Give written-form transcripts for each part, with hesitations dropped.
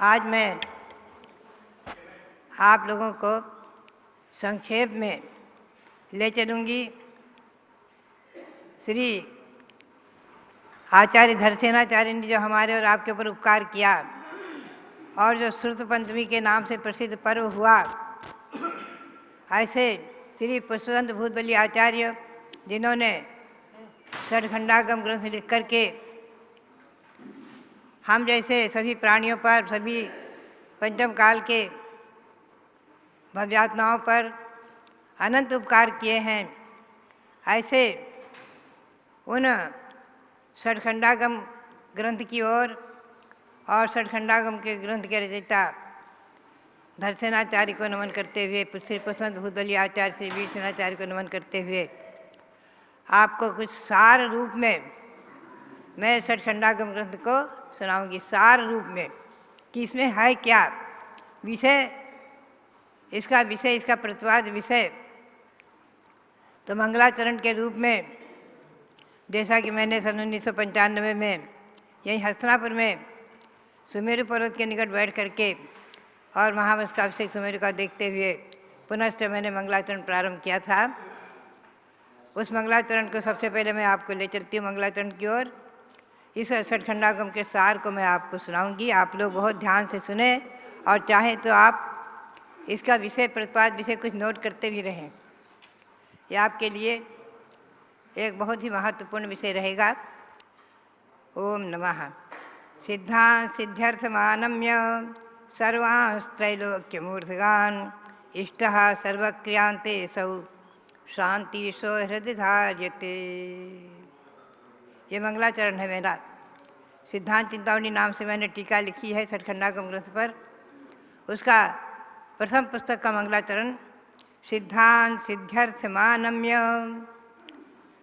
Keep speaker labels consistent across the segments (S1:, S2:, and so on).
S1: आज मैं आप लोगों को संक्षेप में ले चलूँगी श्री आचार्य धरसेनाचार्य ने जो हमारे और आपके ऊपर उपकार किया और जो श्रुत पंचमी के नाम से प्रसिद्ध पर्व हुआ, ऐसे श्री पुष्पवंत भूतबली आचार्य जिन्होंने षटखंडागम ग्रंथ लिख करके हम जैसे सभी प्राणियों पर, सभी पंचम काल के भव्यात्माओं पर अनंत उपकार किए हैं, ऐसे उन षटखंडागम ग्रंथ की ओर और षटखंडागम के ग्रंथ के रचयिता धरसेनाचार्य को नमन करते हुए, श्री पुष्पवंत भूतबली आचार्य श्री वीरसेनाचार्य को नमन करते हुए आपको कुछ सार रूप में मैं षटखंडागम ग्रंथ को सुनाऊंगी। सार रूप में कि इसमें है क्या विषय, इसका प्रतिपाद्य विषय तो मंगलाचरण के रूप में, जैसा कि मैंने सन 1995 में यहीं हस्तिनापुर में सुमेरु पर्वत के निकट बैठ करके और महावंश का अभिषेक सुमेरु का देखते हुए पुनश्च मैंने मंगलाचरण प्रारंभ किया था। उस मंगलाचरण को सबसे पहले मैं आपको ले चलती हूँ मंगलाचरण की ओर। इस षटखंडागम के सार को मैं आपको सुनाऊंगी। आप लोग बहुत ध्यान से सुने और चाहें तो आप इसका विषय, प्रतिपाद्य विषय कुछ नोट करते भी रहें। यह आपके लिए एक बहुत ही महत्वपूर्ण विषय रहेगा। ओम नमः। सिद्धांत सिद्ध्यर्थमानम्य सर्वांस्त्रैलोक्यमूर्धगान् इष्टः सर्वक्रियांते सौ शांति सो हृदय धार्यते। ये मंगलाचरण है मेरा। सिद्धांत चिंतामणि नाम से मैंने टीका लिखी है षटखंडागम ग्रंथ पर। उसका प्रथम पुस्तक का मंगलाचरण सिद्धांत सिद्ध्यर्थमानम्य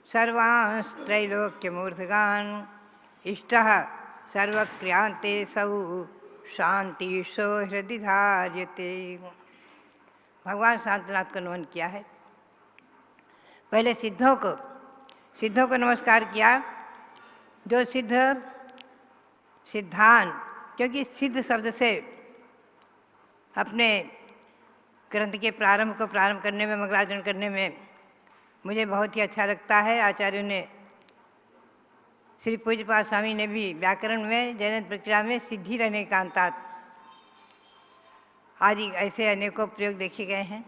S1: सर्वांस्त्रैलोक्यमूर्धगान् इष्टः सर्वक्रियांते सौ शांति सो हृदय धार्यते। भगवान शांतनाथ को नमन किया है। पहले सिद्धों को नमस्कार किया। जो सिद्धांत, क्योंकि सिद्ध शब्द से अपने ग्रंथ के प्रारंभ करने में, मंगलाचरण करने में मुझे बहुत ही अच्छा लगता है। आचार्यों ने, श्री पूज्यपाद स्वामी ने भी व्याकरण में, जैन प्रक्रिया में सिद्धि रहने का अंतात आदि ऐसे अनेकों प्रयोग देखे गए हैं।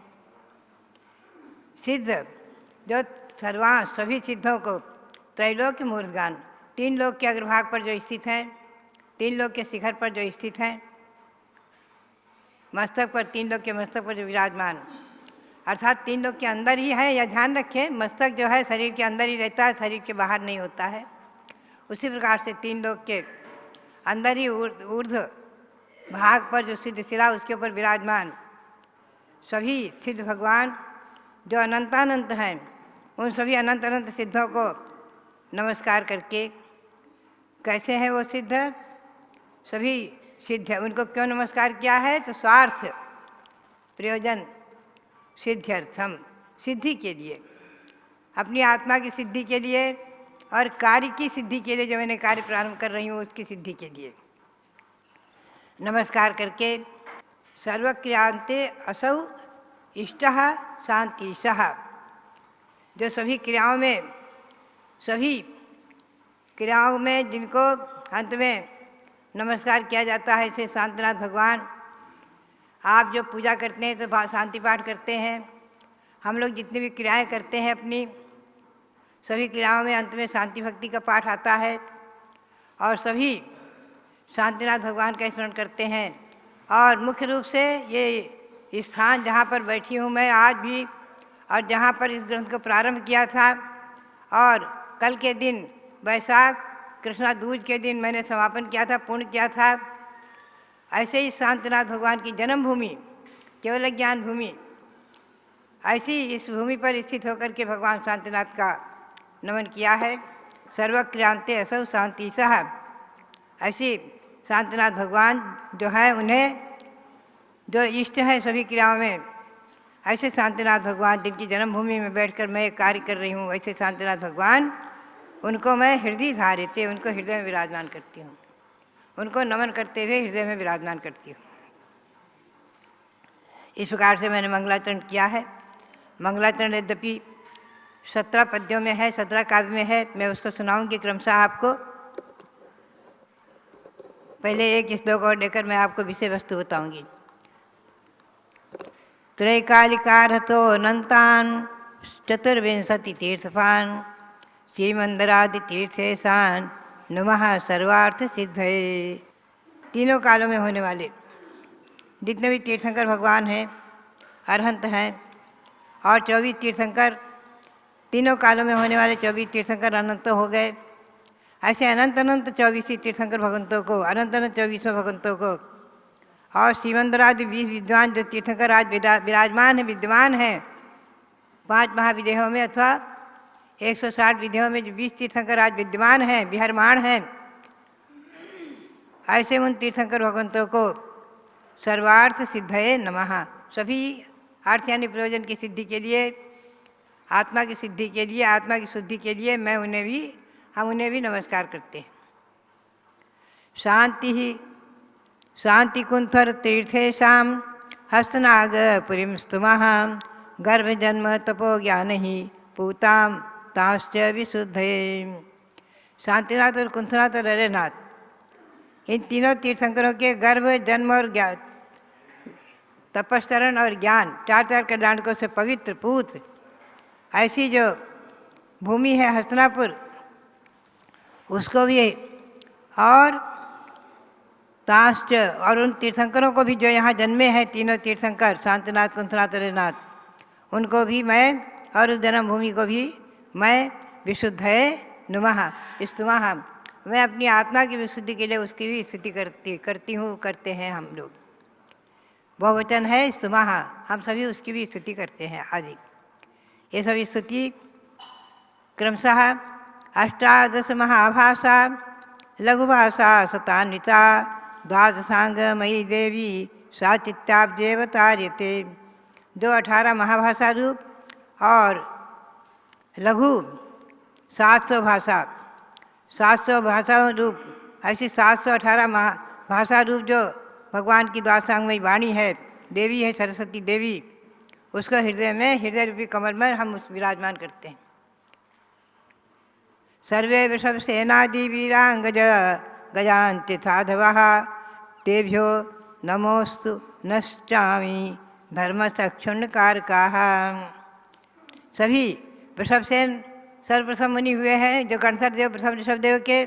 S1: सिद्ध जो सभी सिद्धों को त्रैलोक्य मूर्धगान, तीन लोक के अग्रभाग पर जो स्थित हैं, तीन लोक के शिखर पर जो स्थित हैं, मस्तक पर, तीन लोक के मस्तक पर जो विराजमान, अर्थात तीन लोक के अंदर ही है। यह ध्यान रखें, मस्तक जो है शरीर के अंदर ही रहता है, शरीर के बाहर नहीं होता है। उसी प्रकार से तीन लोक के अंदर ही ऊर्ध्व भाग पर जो सिद्ध शिला, उसके ऊपर विराजमान सभी सिद्ध भगवान जो अनंतानंत हैं, उन सभी अनंत अनंत सिद्धों को नमस्कार करके, कैसे हैं वो सिद्ध? सभी सिद्ध है। उनको क्यों नमस्कार किया है? तो स्वार्थ, प्रयोजन, सिद्ध्यर्थम, सिद्धि के लिए, अपनी आत्मा की सिद्धि के लिए और कार्य की सिद्धि के लिए, जो मैंने कार्य प्रारंभ कर रही हूँ उसकी सिद्धि के लिए नमस्कार करके, सर्वक्रियांते असौ इष्टः शांतिशः, जो सभी क्रियाओं में जिनको अंत में नमस्कार किया जाता है, ऐसे शांतनाथ भगवान। आप जो पूजा करते हैं तो शांति पाठ करते हैं। हम लोग जितनी भी क्रियाएं करते हैं अपनी, सभी क्रियाओं में अंत में शांति भक्ति का पाठ आता है और सभी शांतिनाथ भगवान का स्मरण करते हैं। और मुख्य रूप से ये स्थान जहाँ पर बैठी हूँ मैं आज भी, और जहाँ पर इस ग्रंथ को प्रारंभ किया था, और कल के दिन वैशाख कृष्णा दूज के दिन मैंने समापन किया था, पूर्ण किया था, ऐसे ही शांतिनाथ भगवान की जन्मभूमि, केवल ज्ञान भूमि, ऐसी इस भूमि पर स्थित होकर के भगवान शांतिनाथ का नमन किया है। सर्वक्रियांते असौ शांतिशः, ऐसी शांतिनाथ भगवान जो है, उन्हें जो इष्ट है सभी क्रियाओं में, ऐसे शांतिनाथ भगवान जिनकी जन्मभूमि में बैठकर मैं कार्य कर रही हूँ, ऐसे शांतिनाथ भगवान, उनको मैं हृदय धार्यते, उनको हृदय में विराजमान करती हूँ। उनको नमन करते हुए हृदय में विराजमान करती हूँ। इस प्रकार से मैंने मंगलाचरण किया है। मंगलाचरण यद्यपि 17 पद्यों में है, 17 काव्य में है। मैं उसको सुनाऊंगी क्रमशः आपको। पहले एक श्लोक और लेकर मैं आपको विषय वस्तु बताऊंगी। त्रैकालिकारतो अनंतान चतुर्विंशति तीर्थपान श्रीमंदरादि तीर्थेशान नमः सर्वार्थ सिद्धये। तीनों कालों में होने वाले जितने भी तीर्थंकर भगवान हैं, अरहंत हैं, और 24 तीर्थंकर, तीनों कालों में होने वाले 24 तीर्थंकर अनंत हो गए। ऐसे अनंत अनंत 24 तीर्थंकर भगवंतों को, अनंत अनंत 24 भगवंतों को, और श्रीमंदरादि 20 विद्वान जो तीर्थंकर आज विराजमान है, विद्यमान हैं 5 महाविदेहों में अथवा 160 विदेहों में जो 20 तीर्थंकर आज विद्यमान हैं, विहरमाण हैं, ऐसे उन तीर्थंकर भगवंतों को सर्वार्थ सिद्धये नमः, सभी अर्थ यानी प्रयोजन की सिद्धि के लिए, आत्मा की सिद्धि के लिए, आत्मा की शुद्धि के लिए हम उन्हें भी नमस्कार करते हैं। शांति कुंथर तीर्थेशाम हस्तनाग पुरीम स्तुमः गर्भ जन्म तपो ज्ञान ही पूताम ताश्च विशुद्धये। शांतिनाथ और कुंथनाथ और अरेनाथ, इन तीनों तीर्थंकरों के गर्भ, जन्म और ज्ञान, तपस्तरण और ज्ञान, 4 कल्याणकों से पवित्र पूत ऐसी जो भूमि है हस्तिनापुर, उसको भी, और ताश्च, और उन तीर्थंकरों को भी जो यहाँ जन्मे हैं, तीनों तीर्थंकर शांतिनाथ, कुंथनाथ, अरेनाथ, उनको भी मैं, और उस जन्मभूमि को भी मैं विशुद्धये नुमः स्तुमः, मैं अपनी आत्मा की विशुद्धि के लिए उसकी भी स्तुति करते हैं हम लोग। बहुवचन है स्तुमः, हम सभी उसकी भी स्तुति करते हैं आदि। ये सभी स्तुति क्रमशः 18 महाभाषा लघुभाषा शतान्विता द्वादशांगमयी देवी सा चित्ताब्जेवतार्यते। जो 18 महाभाषा रूप और लघु 700 भाषा रूप, ऐसी 718 भाषा रूप जो भगवान की द्वादशांगमयी वाणी है, देवी है सरस्वती देवी, उसको हृदय रूपी कमल में हम उस विराजमान करते हैं। सर्वे वृषभ सेनादि वीरांगज गजान्ति साधवः तेभ्यो नमोस्तु नश्चामि धर्म सक्षुण्णकारकाः। सभी वृषभसेन सर्वप्रथम मुनि हुए हैं जो गणधर देव, प्रथम ऋषभ देव के,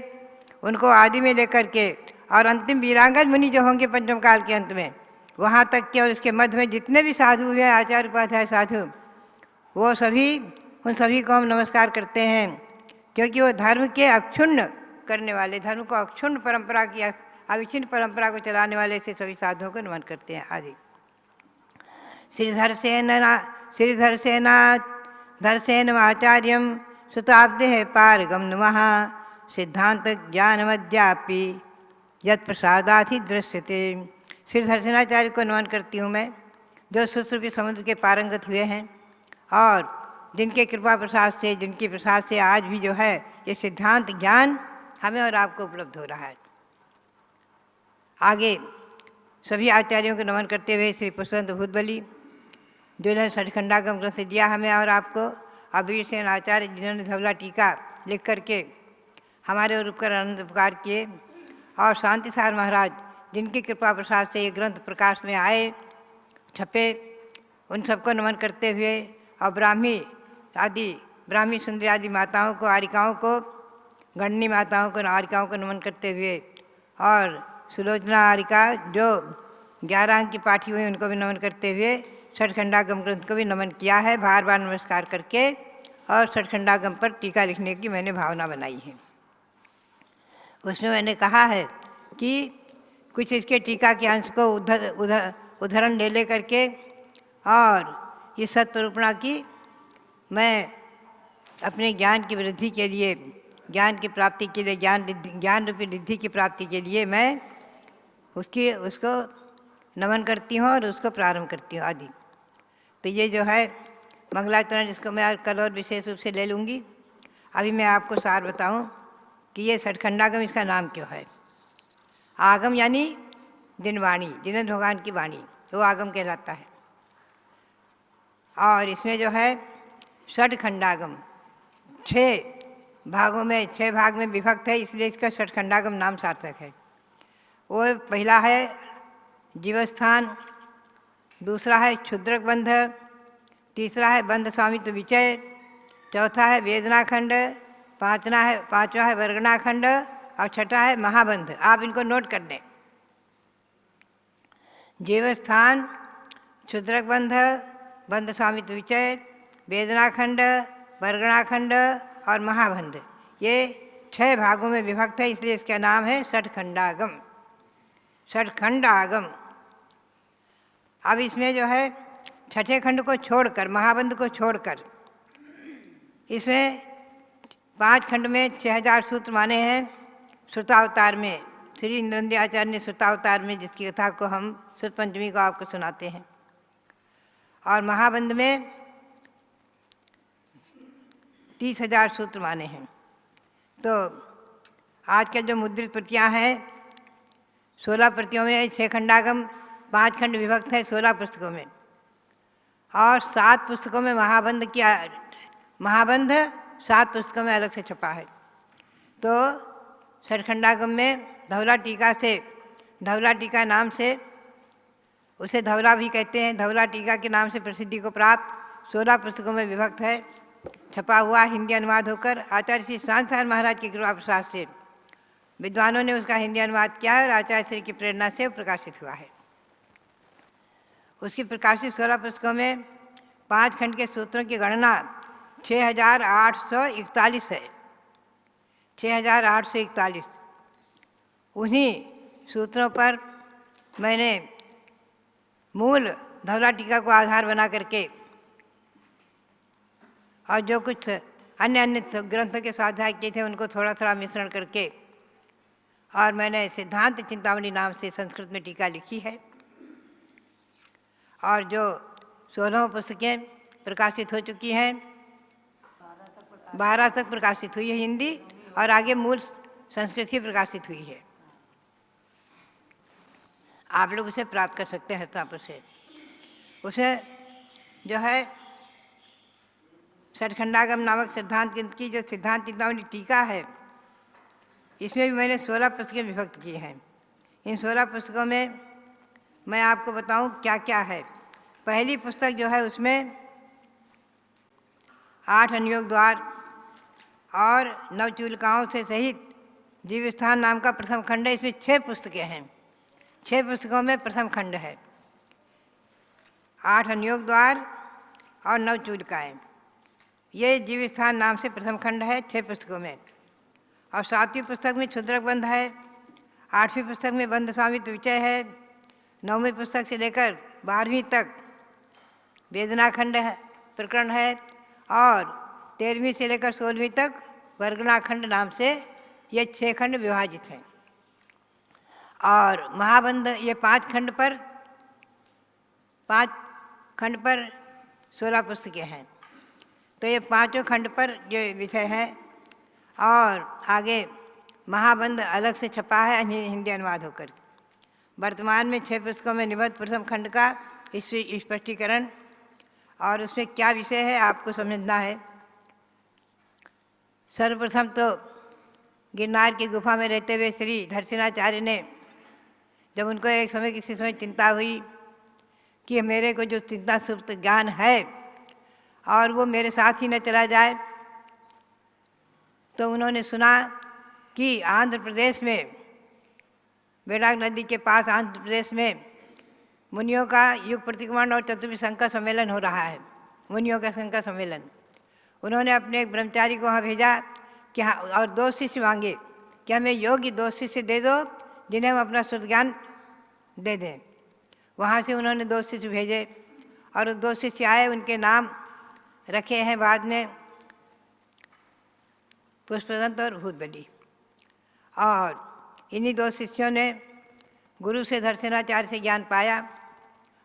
S1: उनको आदि में लेकर के, और अंतिम वीरांगज मुनि जो होंगे पंचम काल के अंत में, वहाँ तक के, और उसके मध्य में जितने भी साधु हुए, आचार्य उपाध्याय साधु, वो सभी, उन सभी को हम नमस्कार करते हैं, क्योंकि वो धर्म के अक्षुण्ण करने वाले, धर्म को अक्षुण्ण परंपरा की, अविच्छिन्न परंपरा को चलाने वाले से सभी साधुओं को नमन करते हैं आदि। श्रीधरसेन आचार्यम सुताब्दे पारगम नुमः सिद्धांत ज्ञानमद्यापि यत् प्रसादाधि दृश्यते। श्रीधरसेनाचार्य को नमन करती हूँ मैं, जो सुश्रुति समुद्र के पारंगत हुए हैं, और जिनके कृपा प्रसाद से, जिनकी प्रसाद से आज भी जो है ये सिद्धांत ज्ञान हमें और आपको उपलब्ध हो रहा है। आगे सभी आचार्यों को नमन करते हुए श्री पुष्पवंत भूतबली, जिन्होंने सचखंडागम ग्रंथ दिया हमें और आपको, अबीर सेन आचार्य जिन्होंने धवला टीका लिख करके हमारे और उपकर आनंद उपकार किए, और शांतिसार महाराज जिनकी कृपा प्रसाद से ये ग्रंथ प्रकाश में आए, छपे, उन सबको नमन करते हुए, और ब्राह्मी सुंदरी आदि माताओं को, आरिकाओं को, गणनी माताओं को, आरिकाओं को नमन करते हुए, और सुलोचना आरिका जो 11 अंक की पाठी हुई, उनको भी नमन करते हुए सचखंडागम ग्रंथ को भी नमन किया है, बार बार नमस्कार करके, और सचखंडागम पर टीका लिखने की मैंने भावना बनाई है। उसमें मैंने कहा है कि कुछ इसके टीका के अंश को उदाहरण ले करके, और ये सत्प्रूपणा की मैं अपने ज्ञान की वृद्धि के लिए, ज्ञान की प्राप्ति के लिए, ज्ञान रूपी रिद्धि की प्राप्ति के लिए मैं उसको नमन करती हूँ और उसको प्रारंभ करती हूँ आदि। तो ये जो है मंगलाचरण, जिसको मैं कल और विशेष रूप से ले लूँगी। अभी मैं आपको सार बताऊँ कि ये सचखंडागम इसका नाम क्यों है। आगम यानी दिनवाणी, जिनेंद्र भगवान की वाणी, वो आगम कहलाता है। और इसमें जो है षटखंडागम, 6 भागों में, 6 भाग में विभक्त है, इसलिए इसका षटखंडागम नाम सार्थक है। वो पहला है जीवस्थान, दूसरा है क्षुद्रक बंध, तीसरा है बंध स्वामित्व विचय, चौथा है वेदनाखंड, पांचवा है वर्गणाखंड और छठा है महाबंध। आप इनको नोट कर दें। जीवस्थान, क्षुद्रक बंध, बंध स्वामित्व विचय, वेदनाखंड, वर्गणाखंड और महाबंध, ये 6 भागों में विभक्त है, इसलिए इसका नाम है षटखंडागम, षटखंड आगम। अब इसमें जो है छठे खंड को छोड़कर, महाबंध को छोड़कर, इसमें 5 खंड में 6000 सूत्र माने हैं। श्रुतावतार में श्री इंद्रनंदी आचार्य ने श्रुतावतार में जिसकी कथा को हम श्रुत पंचमी को आपको सुनाते हैं, और महाबंध में 30,000 सूत्र माने हैं। तो आज के जो मुद्रित प्रतियाँ हैं 16 प्रतियों में 6 खंडागम, 5 खंड विभक्त है 16 पुस्तकों में, और 7 पुस्तकों में महाबंध 7 पुस्तकों में अलग से छपा है। तो षटखंडागम में धवला टीका नाम से, उसे धवला भी कहते हैं, धवला टीका के नाम से प्रसिद्धि को प्राप्त 16 पुस्तकों में विभक्त है, छपा हुआ हिंदी अनुवाद होकर आचार्य श्री शांताचार्य महाराज की कृपा प्रसाद से विद्वानों ने उसका हिंदी अनुवाद किया है और आचार्य श्री की प्रेरणा से प्रकाशित हुआ है। उसकी प्रकाशित 16 पुस्तकों में 5 खंड के सूत्रों की गणना 6841 है, 6841। उन्हीं सूत्रों पर मैंने मूल धवला टीका को आधार बना करके और जो कुछ अन्य ग्रंथों के स्वाध्याय किए थे उनको थोड़ा थोड़ा मिश्रण करके, और मैंने सिद्धांत चिंतामणि नाम से संस्कृत में टीका लिखी है। और जो 16 पुस्तकें प्रकाशित हो चुकी हैं, 12 तक प्रकाशित हुई है हिंदी, और आगे मूल संस्कृत ही प्रकाशित हुई है। आप लोग उसे प्राप्त कर सकते हैं हस्तापुर से। उसे जो है षटखंडागम नामक सिद्धांत की जो सिद्धांत चिंतामणि टीका है, इसमें भी मैंने 16 पुस्तकें विभक्त की हैं। इन 16 पुस्तकों में मैं आपको बताऊं क्या क्या है। पहली पुस्तक जो है उसमें 8 अनुयोग द्वार और 9 चूलिकाओं से सहित जीवस्थान नाम का प्रथम खंड है। इसमें 6 पुस्तकें हैं, 6 पुस्तकों में प्रथम खंड है। 8 अनुयोग द्वार और 9 चूलिकाएँ, ये जीवस्थान नाम से प्रथम खंड है 6 पुस्तकों में। और 7वीं पुस्तक में क्षुद्रक बंध है, 8वीं पुस्तक में बंध स्वामित्व विचय है, 9वीं पुस्तक से लेकर 12वीं तक वेदनाखंड प्रकरण है, और 13वीं से लेकर 16वीं तक वर्गणाखंड नाम से ये 6 खंड विभाजित हैं। और महाबंध ये 5 खंड पर 16 पुस्तकें हैं। तो ये 5 खंड पर जो विषय है, और आगे महाबंध अलग से छपा है हिंदी अनुवाद होकर। वर्तमान में 6 पुस्तकों में निबद्ध प्रथम खंड का स्पष्टीकरण, और उसमें क्या विषय है आपको समझना है। सर्वप्रथम तो गिरनार की गुफा में रहते हुए श्री धरसिनाचार्य ने, जब उनको एक समय किसी समय चिंता हुई कि मेरे को जो चिंता सुप्त ज्ञान है और वो मेरे साथ ही न चला जाए, तो उन्होंने सुना कि आंध्र प्रदेश में, बेड़ाग नदी के पास आंध्र प्रदेश में मुनियों का युग प्रतिक्रमण और चतुर्विध संकर सम्मेलन हो रहा है, मुनियों का संकर सम्मेलन। उन्होंने अपने एक ब्रह्मचारी को वहाँ भेजा कि हाँ, और 2 शिष्य मांगे कि हमें योग्य 2 शिष्य दे दो जिन्हें हम अपना शुद्ध ज्ञान दे दें। वहाँ से उन्होंने 2 शिष्य भेजे, और 2 शिष्य आए, उनके नाम रखे हैं बाद में पुष्पदंत और भूतबली। और इन्हीं 2 शिष्यों ने गुरु से धरसिनाचार्य से ज्ञान पाया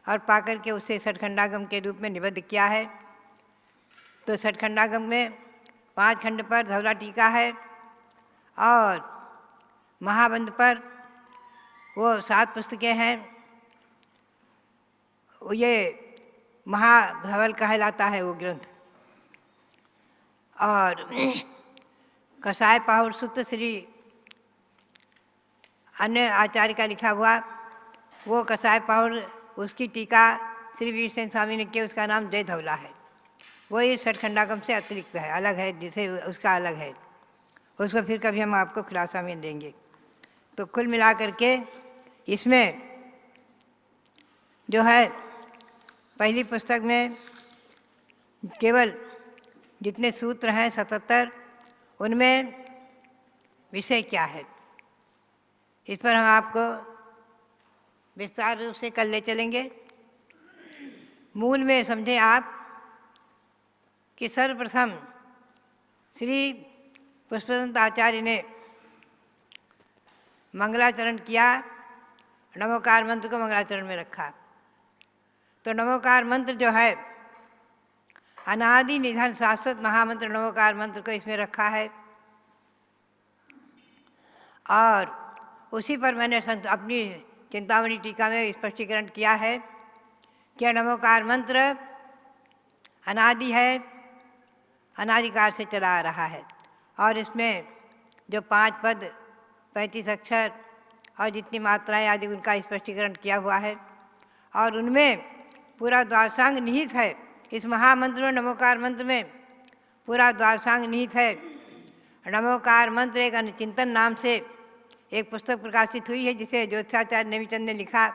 S1: और पाकर के उससे षटखंडागम के रूप में निबद्ध किया है। तो षटखंडागम में 5 खंड पर धवला टीका है, और महाबंध पर वो 7 पुस्तकें हैं। ये महाधवल कहलाता है वो ग्रंथ। और कसाय पाहुर सूत्र श्री अन्य आचार्य का लिखा हुआ वो कसाय पाहुर, उसकी टीका श्री वीर सेन स्वामी ने की, उसका नाम जय धवला है। वो ये षटखंडागम से अतिरिक्त है, अलग है, जिसे उसका अलग है। उसको फिर कभी हम आपको खुलासा में देंगे। तो कुल मिला करके इसमें जो है पहली पुस्तक में केवल जितने सूत्र हैं 77, उनमें विषय क्या है इस पर हम आपको विस्तार रूप से कल ले चलेंगे। मूल में समझें आप कि सर्वप्रथम श्री पुष्पदंत आचार्य ने मंगलाचरण किया, नमोकार मंत्र को मंगलाचरण में रखा। तो नमोकार मंत्र जो है अनादि निधन शाश्वत महामंत्र नमोकार मंत्र को इसमें रखा है। और उसी पर मैंने अपनी चिंतामणि टीका में स्पष्टीकरण किया है कि नमोकार मंत्र अनादि है, अनादिकाल से चला आ रहा है। और इसमें जो 5 पद 35 अक्षर और जितनी मात्राएं आदि उनका स्पष्टीकरण किया हुआ है। और उनमें पूरा द्वादशांग निहित है। इस महामंत्र में नमोकार मंत्र में पूरा द्वादशांग निहित है। नमोकार मंत्र एक अनुचिंतन नाम से एक पुस्तक प्रकाशित हुई है जिसे ज्योतिषाचार्य नेमीचंद ने लिखा।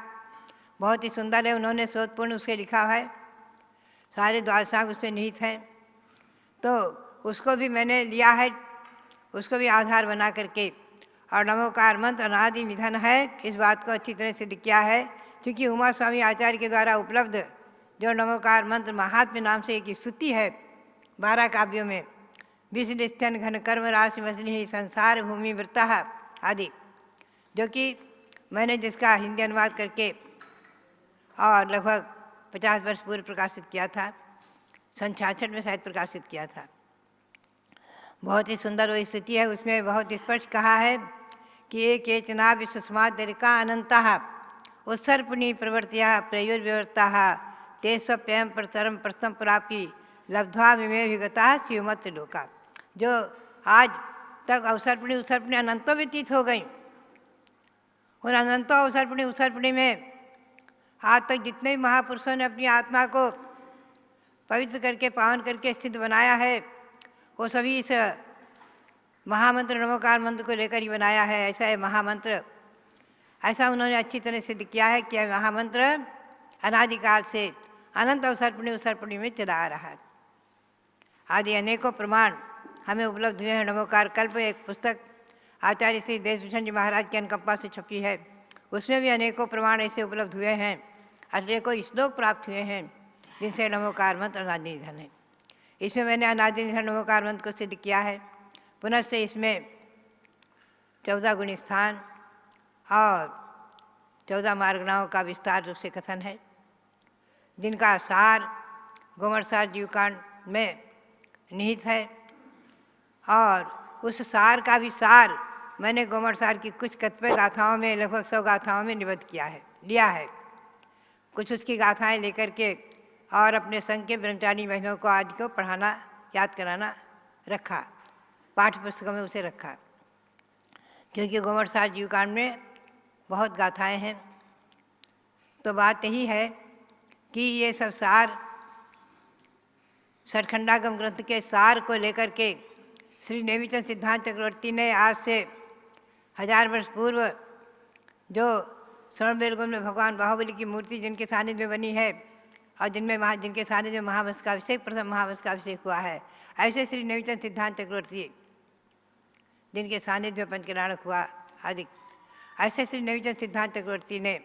S1: बहुत ही सुंदर है, उन्होंने शोधपूर्ण उसके लिखा है, सारे द्वादशांग उसमें निहित हैं। तो उसको भी मैंने लिया है, उसको भी आधार बना करके। और नमोकार मंत्र अनादि निधन है, इस बात को अच्छी तरह सिद्ध किया है। क्योंकि उमा स्वामी आचार्य के द्वारा उपलब्ध जो नमोकार मंत्र महात्म्य नाम से एक स्तुति है 12 काव्यों में, विषनिष्ठन घन कर्म राशि मसली संसार भूमि वृत्ता आदि, जो कि मैंने जिसका हिंदी अनुवाद करके और लगभग 50 वर्ष पूर्व प्रकाशित किया था, सन 66 में शायद प्रकाशित किया था। बहुत ही सुंदर वो स्थिति है। उसमें बहुत स्पष्ट कहा है कि एक चना विश्वस्मादरिका अनंता उत्सर्पणी प्रवृत्तिया प्रयोर्विवर्ता ते स्वयं प्रतरम प्रथम प्राप्ति लब्ध्वा विमे विगता शिवमत लोका। जो आज तक अवसर्पणी उत्सर्पणी अनंतों व्यतीत हो गई, उन अनंतों अवसर्पणी उत्सर्पणी में आज तक जितने भी महापुरुषों ने अपनी आत्मा को पवित्र करके पावन करके स्थित बनाया है, वो सभी इस महामंत्र नमोकार मंत्र को लेकर ही बनाया है। ऐसा है महामंत्र, ऐसा उन्होंने अच्छी तरह सिद्ध किया है कि महामंत्र अनादिकाल से अनंत अवसर्पणी उत्सर्पणी में चला आ रहा है। आदि अनेकों प्रमाण हमें उपलब्ध हुए हैं। नमोकार कल्प एक पुस्तक आचार्य श्री देशभूषण जी महाराज की अनुकंपा से छपी है, उसमें भी अनेकों प्रमाण ऐसे उपलब्ध हुए हैं, अनेकों श्लोक प्राप्त हुए हैं जिनसे नमोकार मंत्र अनादि निधन है। इसमें मैंने अनादि निधन नमोकार मंत्र को सिद्ध किया है। पुनः से इसमें 14 गुण स्थान और 14 मार्गणाओं का विस्तार रूप से कथन है, जिनका सार गोमरसार जीवकांड में निहित है। और उस सार का भी सार मैंने गोमरसार की कुछ कतिपय गाथाओं में, लगभग 100 गाथाओं में निबद्ध लिया है। कुछ उसकी गाथाएं लेकर के और अपने संघ के ब्रह्मचारी बहनों को आज को पढ़ाना, याद कराना रखा, पाठ्य पुस्तकों में उसे रखा। क्योंकि गोमरसार जीवकांड में बहुत गाथाएं हैं। तो बात यही है कि ये सब सार षटखंडागम ग्रंथ के सार को लेकर के श्री नेमीचंद सिद्धांत चक्रवर्ती ने आज से 1000 वर्ष पूर्व जो स्वर्णबेलगुंज में भगवान बाहुबली की मूर्ति जिनके सानिध्य में बनी है और जिनके सानिध्य में महावंश का अभिषेक, प्रथम महावंश का अभिषेक हुआ है, ऐसे श्री नेमीचंद सिद्धांत चक्रवर्ती जिनके सानिध्य में पंचकल्याणक हुआ आदि, ऐसे श्री नेमीचंद सिद्धांत चक्रवर्ती ने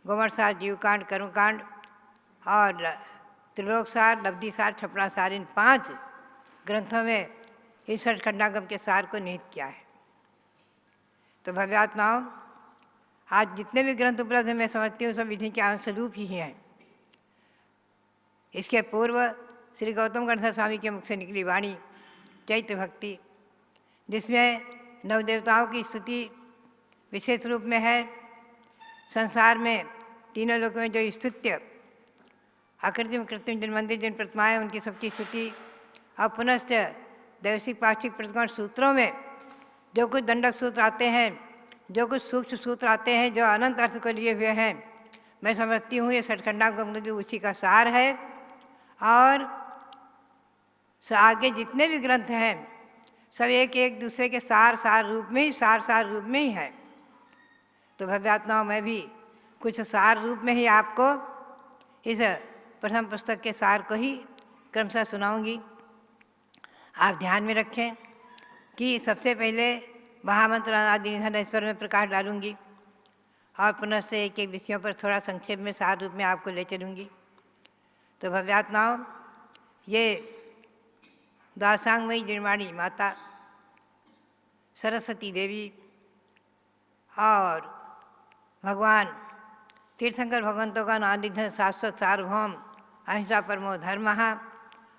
S1: गोमरसार, जीवकांड, कर्मकांड और त्रिलोकसार, लब्धिसार, छपड़ासार, इन 5 ग्रंथों में इस षटखंडागम के सार को निहित किया है। तो भव्यात्माओं, आज जितने भी ग्रंथ उपलब्ध हैं मैं समझती हूँ सब विधि के अंशरूप ही हैं। इसके पूर्व श्री गौतम गणधर स्वामी के मुख से निकली वाणी चैत्य भक्ति, जिसमें नवदेवताओं की स्तुति विशेष रूप में है, संसार में तीनों लोगों में जो स्तुत्य आकृतिम कृत्रिम जिन मंदिर जिन प्रतिमाएँ उनकी सबकी स्तुति और पुनश्च दैविक पाक्षिक प्रतिकोण सूत्रों में जो कुछ दंडक सूत्र आते हैं, जो कुछ सूक्ष्म सूत्र आते हैं जो अनंत अर्थ को लिए हुए हैं, मैं समझती हूँ ये षटखंडागम भी उसी का सार है। और आगे जितने भी ग्रंथ हैं सब एक एक दूसरे के सार रूप में ही सार रूप में ही है। तो भव्यात्माओं में भी कुछ सार रूप में ही आपको इस प्रथम पुस्तक के सार को ही क्रमशः सुनाऊंगी। आप ध्यान में रखें कि सबसे पहले महामंत्र आदि निधन इस पर मैं प्रकाश डालूंगी और पुनः से एक एक विषयों पर थोड़ा संक्षेप में सार रूप में आपको ले चलूँगी। तो भव्यात्माओं, ये दासांगमयी निर्माणी माता सरस्वती देवी और भगवान तीर्थंकर भगवंतों का नादिघ्न शाश्वत सार्वभौम अहिंसा परमो धर्म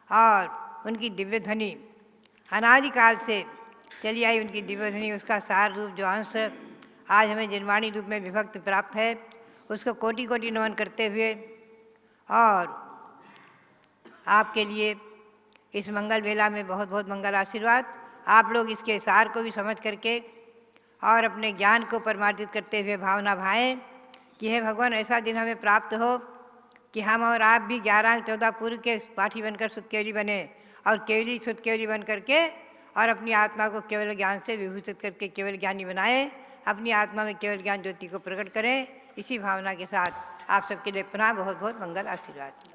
S1: और उनकी दिव्य ध्वनि अनादिकाल से चली आई, उनकी दिव्य ध्वनि उसका सार रूप जो अंश आज हमें निर्वाणी रूप में विभक्त प्राप्त है, उसको कोटि कोटि नमन करते हुए और आपके लिए इस मंगल बेला में बहुत बहुत मंगल आशीर्वाद। आप लोग इसके सार को भी समझ करके और अपने ज्ञान को परमार्जित करते हुए भावना भाएं कि हे भगवान ऐसा दिन हमें प्राप्त हो कि हम और आप भी 11 14 पूर्व के पाठी बनकर सुतकेवली बने और केवली सुतकेवली बन करके और अपनी आत्मा को केवल ज्ञान से विभूषित करके केवल ज्ञानी बनाए, अपनी आत्मा में केवल ज्ञान ज्योति को प्रकट करें। इसी भावना के साथ आप सबके लिए पुनः बहुत बहुत मंगल आशीर्वाद।